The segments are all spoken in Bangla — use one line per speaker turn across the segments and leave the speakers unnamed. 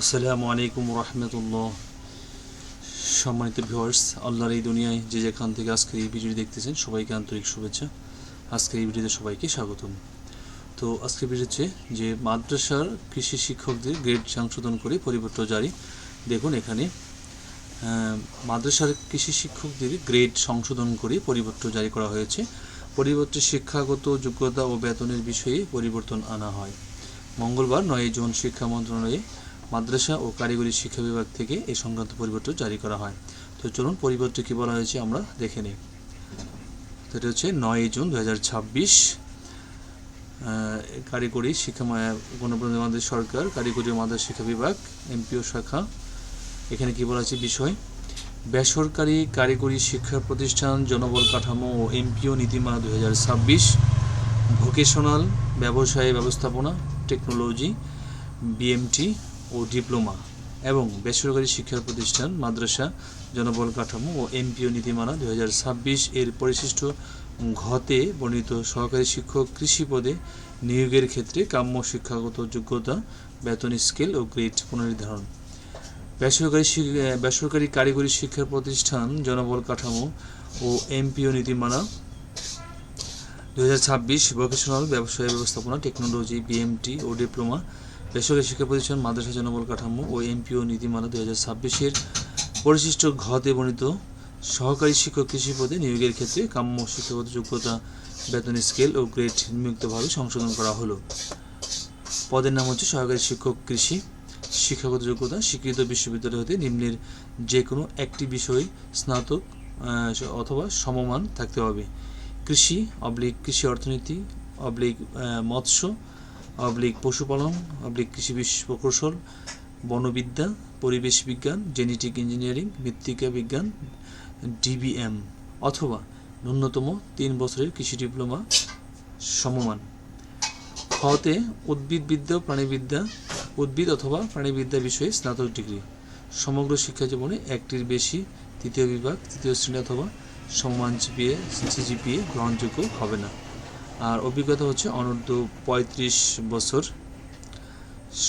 আসসালামু আলাইকুম রহমতুল্লাহ। সম্মানিত ভিউয়ার্স, আল্লাহর এই দুনিয়ায় যে যেখান থেকে আজকের এই ভিডিওটি দেখতেছেন সবাইকে আন্তরিক শুভেচ্ছা। আজকের এই ভিডিওতে সবাইকে স্বাগতম। তো আজকের ভিডিও হচ্ছে যে মাদ্রাসার কৃষি শিক্ষকদের গ্রেড সংশোধন করে পরিবর্তন জারি। দেখুন এখানে মাদ্রাসার কৃষি শিক্ষকদের গ্রেড সংশোধন করে পরিবর্তন জারি করা হয়েছে। পরিবর্তে শিক্ষাগত যোগ্যতা ও বেতনের বিষয়ে পরিবর্তন আনা হয়। মঙ্গলবার 9 জুন শিক্ষা মন্ত্রণালয়ে মাদ্রাসা ও কারিগরি শিক্ষা বিভাগ থেকে এই সংক্রান্ত পরিবর্তন জারি করা হয়। তো চলুন পরিবর্তন কী বলা হয়েছে আমরা দেখে নিই। এটা হচ্ছে 9 জুন 2026 কারিগরি শিক্ষা গণপ্রজাতন্ত্রী সরকার কারিগরি মাদ্রাসা শিক্ষা বিভাগ এমপিও শাখা। এখানে কী বলা হয়েছে বিষয়: বেসরকারি কারিগরি শিক্ষা প্রতিষ্ঠান জনবল কাঠামো ও এমপিও নীতিমালা 2026, ভোকেশনাল ব্যবসায় ব্যবস্থাপনা টেকনোলজি বিএমটি ও ডিপ্লোমা এবং বেসরকারি শিক্ষা প্রতিষ্ঠান মাদ্রাসা জনবল কাঠামো ও এমপিও নীতিমালা 2026 এর পরিশিষ্ট ঘতে বর্ণিত সহকারী শিক্ষক কৃষি পদে নিয়োগের ক্ষেত্রে কাম্য শিক্ষাগত যোগ্যতা, বেতন স্কেল ও গ্রেড পুনর্নির্ধারণ। বেসরকারি কারিগরি শিক্ষা প্রতিষ্ঠান জনবল কাঠামো ও এমপিও নীতিমালা 2026, ভোকেশনাল ব্যবসায় ব্যবস্থাপনা টেকনোলজি বিএমটি ও ডিপ্লোমা, বেসরকারি শিক্ষা প্রতিষ্ঠান মাদ্রাসা জনবল কাঠামো ও এমপিও নীতিমালা 2026 এর পরিশিষ্ট ঘতে বর্ণিত সহকারী শিক্ষক কৃষি পদে নিয়োগের ক্ষেত্রে কাম্য শিক্ষাগত যোগ্যতা, বেতন স্কেল ও গ্রেড নিম্নোক্তভাবে সংশোধন করা হলো। পদের নাম হচ্ছে সহকারী শিক্ষক কৃষি। শিক্ষাগত যোগ্যতা: স্বীকৃত বিশ্ববিদ্যালয় হতে নিম্নের যে কোনো একটি বিষয়ে স্নাতক অথবা সমমান থাকতে হবে। কৃষি / কৃষি অর্থনীতি / মৎস্য / পশুপালন / কৃষি প্রকৌশল, বনবিদ্যা, পরিবেশ বিজ্ঞান, জেনেটিক ইঞ্জিনিয়ারিং, মৃত্তিকা বিজ্ঞান ডিবিএম অথবা ন্যূনতম 3 বছরের কৃষি ডিপ্লোমা সমমান। খতে উদ্ভিদ অথবা প্রাণীবিদ্যা বিষয়ে স্নাতক ডিগ্রি। সমগ্র শিক্ষা জীবনে একটির বেশি তৃতীয় বিভাগ, তৃতীয় শ্রেণী অথবা সমমান সিজিপিএ গ্রহণযোগ্য হবে না। আর অভিজ্ঞতা হচ্ছে অনূর্ধ্ব 35 বছর।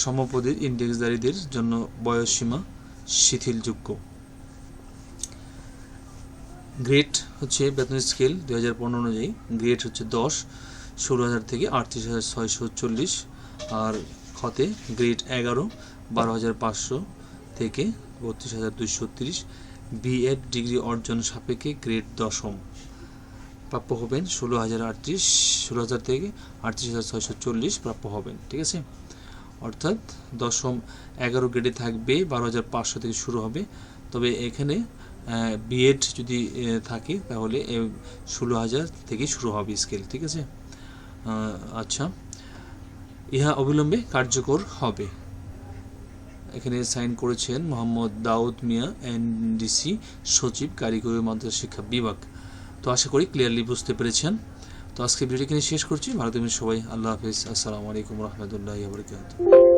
সমপদের ইন্ডেক্সধারীদের জন্য বয়সসীমা শিথিলযোগ্য। গ্রেড হচ্ছে বেতন স্কেল 2015 অনুযায়ী গ্রেড হচ্ছে 10, 16,000 থেকে 38,640। আর খতে গ্রেড 11, 12,500 থেকে 32,230। বিএড ডিগ্রি অর্জন সাপেক্ষে গ্রেড 10 প্রাপ্য হবেন 16,000 থেকে 38,640 প্রাপ্য হবেন। ঠিক আছে, অর্থাৎ 11 গ্রেডে থাকবে 12,500 থেকে শুরু হবে। তবে এখানে বিএড যদি থাকে তাহলে 16,000 থেকে শুরু হবে স্কেল। ঠিক আছে, আচ্ছা, ইহা অবিলম্বে কার্যকর হবে। এখানে সাইন করেছেন মোহাম্মদ দাউদ মিয়া, এনডিসি সচিব, কারিগরি মাদ্রাসা শিক্ষা বিভাগ। তো আশা করি ক্লিয়ারলি বুঝতে পেরেছেন। তো আজকে ভিডিও এখানে শেষ করছি। ভালো থাকবেন সবাই। আল্লাহ হাফেজ। আসসালামু আলাইকুম রহমতুল্লাহি ওয়া বারাকাতুহু।